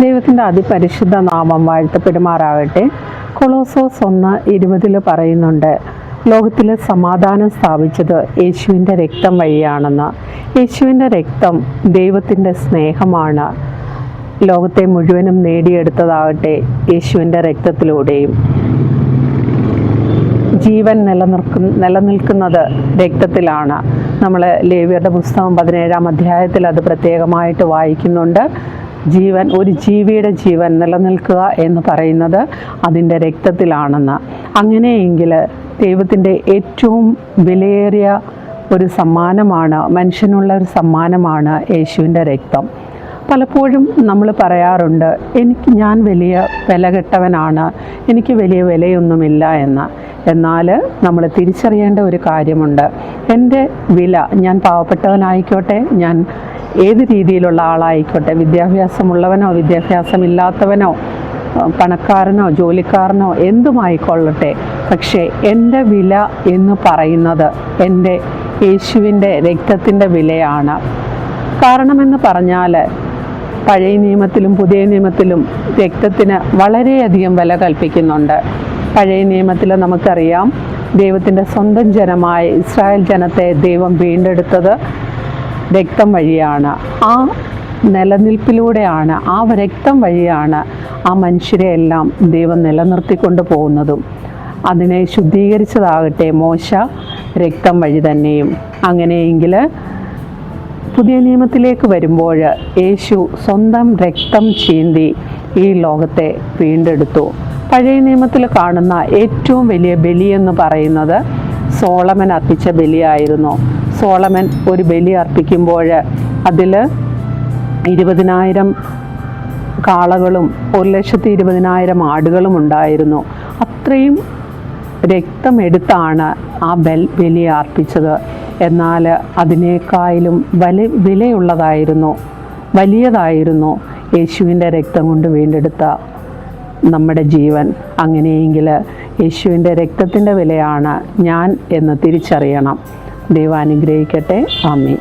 ദൈവത്തിൻ്റെ അതിപരിശുദ്ധ നാമം വാഴ്ത്തപ്പെടുമാറാകട്ടെ. കൊളോസോസ് 1:20 പറയുന്നുണ്ട്, ലോകത്തിൽ സമാധാനം സ്ഥാപിച്ചത് യേശുവിൻ്റെ രക്തം വഴിയാണെന്ന്. യേശുവിൻ്റെ രക്തം ദൈവത്തിൻ്റെ സ്നേഹമാണ്. ലോകത്തെ മുഴുവനും നേടിയെടുത്തതാകട്ടെ യേശുവിൻ്റെ രക്തത്തിലൂടെയും. ജീവൻ നിലനിൽക്കുന്നത് രക്തത്തിലാണ്. നമ്മൾ ലേവ്യരുടെ പുസ്തകം 17-ാം അധ്യായത്തിൽ അത് പ്രത്യേകമായിട്ട് വായിക്കുന്നുണ്ട്. ഒരു ജീവിയുടെ ജീവൻ നിലനിൽക്കുക എന്ന് പറയുന്നത് അതിൻ്റെ രക്തത്തിലാണെന്ന്. അങ്ങനെയെങ്കിൽ ദൈവത്തിൻ്റെ ഏറ്റവും വിലയേറിയ ഒരു സമ്മാനമാണ്, മനുഷ്യനുള്ള ഒരു സമ്മാനമാണ് യേശുവിൻ്റെ രക്തം. പലപ്പോഴും നമ്മൾ പറയാറുണ്ട്, ഞാൻ വലിയ വിലകെട്ടവനാണ്, എനിക്ക് വലിയ വിലയൊന്നുമില്ല എന്ന്. എന്നാൽ നമ്മൾ തിരിച്ചറിയേണ്ട ഒരു കാര്യമുണ്ട്. എൻ്റെ വില, ഞാൻ പാവപ്പെട്ടവനായിക്കോട്ടെ, ഞാൻ ഏത് രീതിയിലുള്ള ആളായിക്കോട്ടെ, വിദ്യാഭ്യാസമുള്ളവനോ വിദ്യാഭ്യാസമില്ലാത്തവനോ പണക്കാരനോ ജോലിക്കാരനോ എന്തുമായിക്കൊള്ളട്ടെ, പക്ഷേ എൻ്റെ വില എന്ന് പറയുന്നത് എൻ്റെ യേശുവിൻ്റെ രക്തത്തിൻ്റെ വിലയാണ്. കാരണമെന്ന് പറഞ്ഞാൽ പഴയ നിയമത്തിലും പുതിയ നിയമത്തിലും രക്തത്തിന് വളരെയധികം വില കൽപ്പിക്കുന്നുണ്ട്. പഴയ നിയമത്തിൽ നമുക്കറിയാം, ദൈവത്തിൻ്റെ സ്വന്തം ജനമായ ഇസ്രായേൽ ജനത്തെ ദൈവം വീണ്ടെടുത്തത് രക്തം വഴിയാണ്. ആ നിലനിൽപ്പിലൂടെയാണ്, ആ രക്തം വഴിയാണ് ആ മനുഷ്യരെ എല്ലാം ദൈവം നിലനിർത്തിക്കൊണ്ട് പോകുന്നതും. അതിനെ ശുദ്ധീകരിച്ചതാകട്ടെ മോശ രക്തം വഴി തന്നെയും. അങ്ങനെയെങ്കിൽ പുതിയ നിയമത്തിലേക്ക് വരുമ്പോൾ യേശു സ്വന്തം രക്തം ചീന്തി ഈ ലോകത്തെ വീണ്ടെടുത്തു. പഴയ നിയമത്തിൽ കാണുന്ന ഏറ്റവും വലിയ ബലിയെന്ന് പറയുന്നത് സോളമൻ അർപ്പിച്ച ബലിയായിരുന്നു. സോളമൻ ഒരു ബലി അർപ്പിക്കുമ്പോൾ അതിൽ 20,000 കാളകളും 1,20,000 ആടുകളും ഉണ്ടായിരുന്നു. അത്രയും രക്തമെടുത്താണ് ആ ബലി അർപ്പിച്ചത്. എന്നാൽ അതിനേക്കാളും വലിയതായിരുന്നു യേശുവിൻ്റെ രക്തം കൊണ്ട് വീണ്ടെടുത്ത നമ്മുടെ ജീവൻ. അങ്ങനെയെങ്കിൽ യേശുവിൻ്റെ രക്തത്തിൻ്റെ വിലയാണ് ഞാൻ എന്ന് തിരിച്ചറിയണം. ദൈവം അനുഗ്രഹിക്കട്ടെ. ആമേൻ.